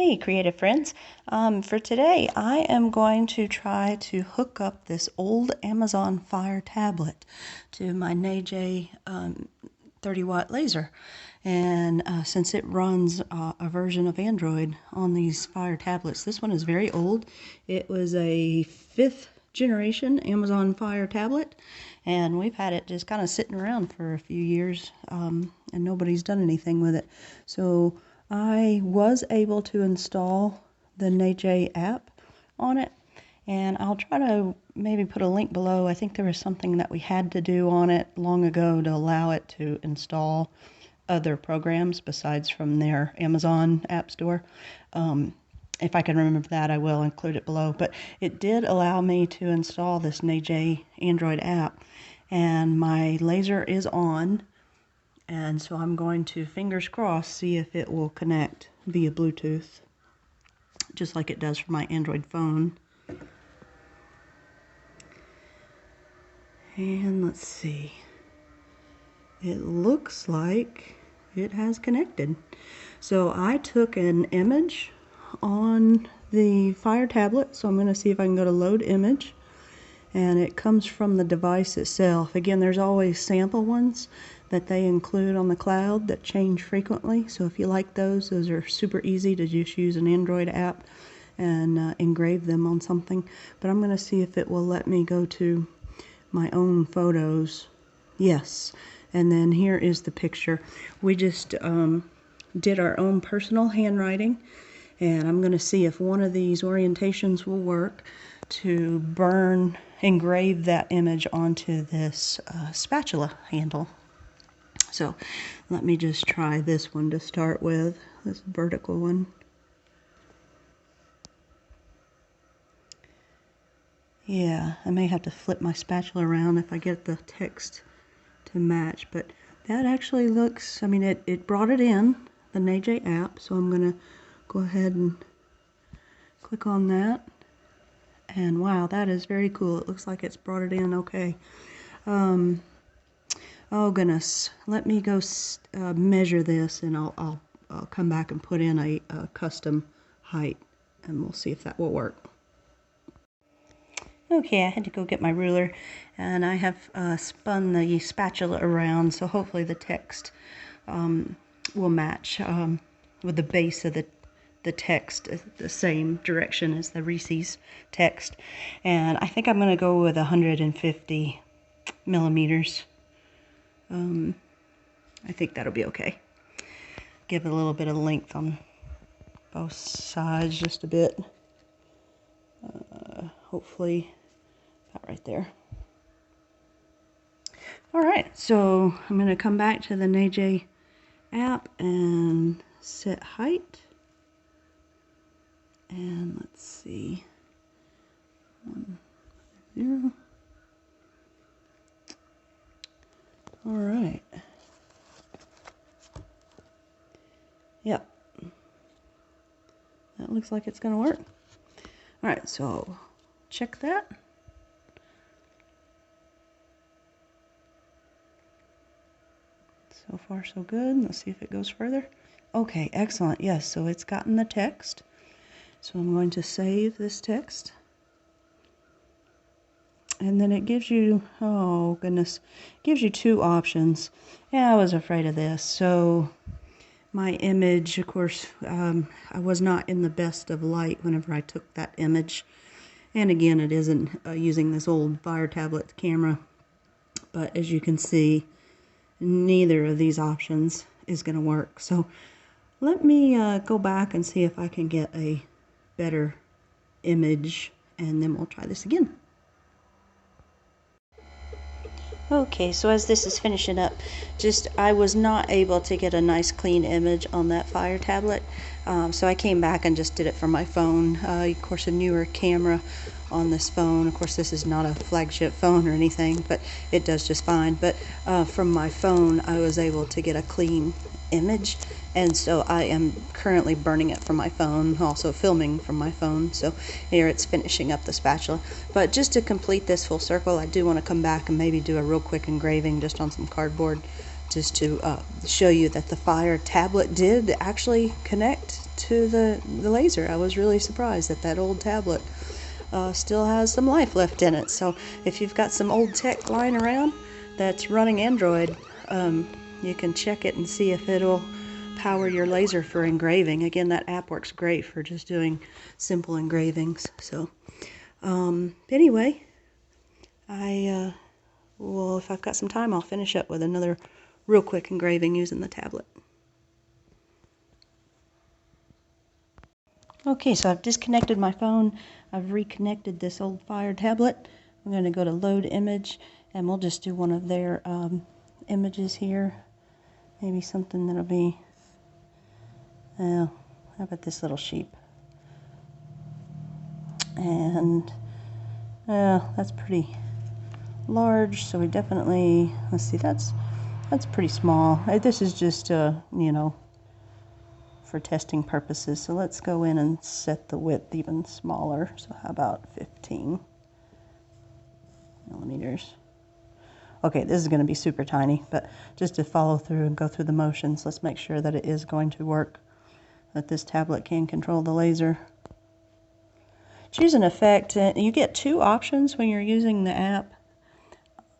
Hey creative friends, for today I am going to try to hook up this old Amazon Fire tablet to my NEJE 30-watt laser. And since it runs a version of Android on these Fire tablets, this one is very old. It was a 5th generation Amazon Fire tablet, and we've had it just kind of sitting around for a few years, and nobody's done anything with it. So I was able to install the NEJE app on it, and I'll try to maybe put a link below. I think there was something that we had to do on it long ago to allow it to install other programs besides from their Amazon app store. If I can remember that, I will include it below. But it did allow me to install this NEJE Android app, and my laser is on. And so I'm going to, fingers crossed, see if it will connect via Bluetooth, just like it does for my Android phone. And let's see. It looks like it has connected. So I took an image on the Fire tablet, so I'm going to see if I can go to load image. And it comes from the device itself. Again, there's always sample ones that they include on the cloud that change frequently. So if you like those are super easy to just use an Android app and engrave them on something. But I'm going to see if it will let me go to my own photos. Yes. And then here is the picture. We just did our own personal handwriting, and I'm going to see if one of these orientations will work to engrave that image onto this spatula handle. So let me just try this one to start with, this vertical one. Yeah, I may have to flip my spatula around if I get the text to match, but that actually looks, I mean, it brought it in, the NEJE app, so I'm going to go ahead and click on that. And wow, that is very cool. It looks like it's brought it in okay. Oh goodness, let me go measure this, and I'll come back and put in a custom height, and we'll see if that will work. Okay, I had to go get my ruler, and I have spun the spatula around, so hopefully the text will match with the base of the text, the same direction as the Reese's text. And I think I'm going to go with 150 millimeters. I think that'll be okay. Give it a little bit of length on both sides, just a bit. Hopefully about right there. Alright, so I'm going to come back to the NEJE app and set height. And let's see. 1, 0. Alright. Yep. That looks like it's going to work. Alright, so check that. So far so good. Let's see if it goes further. Okay, excellent. Yes, so it's gotten the text. So I'm going to save this text. And then it gives you, oh goodness, gives you two options. Yeah, I was afraid of this. So my image, of course, I was not in the best of light whenever I took that image. And again, it isn't using this old Fire tablet camera. But as you can see, neither of these options is going to work. So let me go back and see if I can get a better image, and then we'll try this again. Okay, so as this is finishing up, I was not able to get a nice clean image on that Fire tablet, so I came back and just did it from my phone. Of course, a newer camera on this phone. Of course, this is not a flagship phone or anything, but it does just fine. But from my phone, I was able to get a clean image, and so I am currently burning it from my phone, also filming from my phone. So here it's finishing up the spatula. But just to complete this full circle, I do want to come back and maybe do a real quick engraving just on some cardboard, just to show you that the Fire tablet did actually connect to the laser. I was really surprised that that old tablet still has some life left in it. So if you've got some old tech lying around that's running Android, you can check it and see if it'll power your laser for engraving. Again, that app works great for just doing simple engravings. So anyway, well, if I've got some time, I'll finish up with another real quick engraving using the tablet. Okay, so I've disconnected my phone. I've reconnected this old Fire tablet. I'm going to go to load image, and we'll just do one of their images here. Maybe something that'll be, how about this little sheep? And that's pretty large, so we definitely, let's see, that's pretty small. This is just, you know, for testing purposes. So let's go in and set the width even smaller. So how about 15 millimeters? Okay, this is going to be super tiny, but just to follow through and go through the motions, let's make sure that it is going to work, that this tablet can control the laser. Choose an effect. You get two options when you're using the app.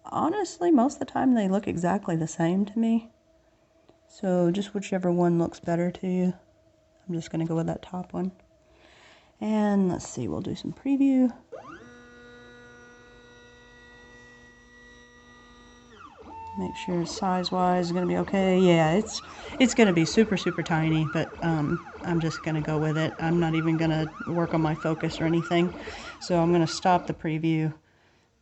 Honestly, most of the time they look exactly the same to me. So just whichever one looks better to you. I'm just going to go with that top one. And let's see, we'll do some preview. Make sure size-wise is going to be okay. Yeah, it's going to be super, super tiny, but I'm just going to go with it. I'm not even going to work on my focus or anything. So I'm going to stop the preview,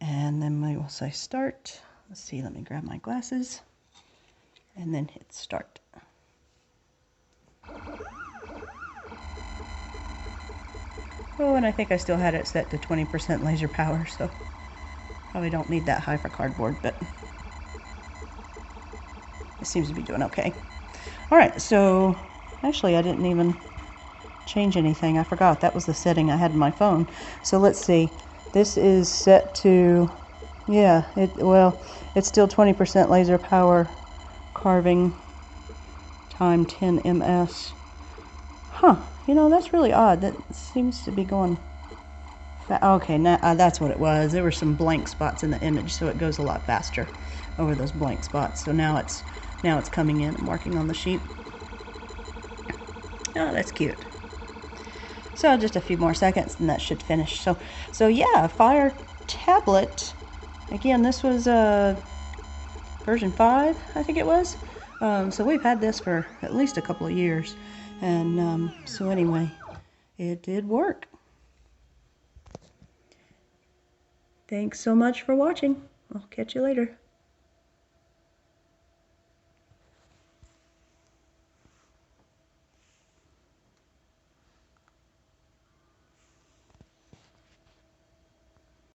and then we will say start. Let's see, let me grab my glasses, and then hit start. Oh, and I think I still had it set to 20% laser power, so probably don't need that high for cardboard, but it seems to be doing okay. All right, so actually I didn't even change anything. I forgot that was the setting I had in my phone. So let's see. This is set to, yeah, it's still 20% laser power, carving time 10 ms. Huh, you know, that's really odd. That seems to be going okay, now that's what it was. There were some blank spots in the image, so it goes a lot faster over those blank spots. So now it's coming in and working on the sheep. Oh, that's cute. So just a few more seconds and that should finish. So yeah, Fire tablet. Again, this was version 5, I think it was. So we've had this for at least a couple of years. And so anyway, it did work. Thanks so much for watching. I'll catch you later.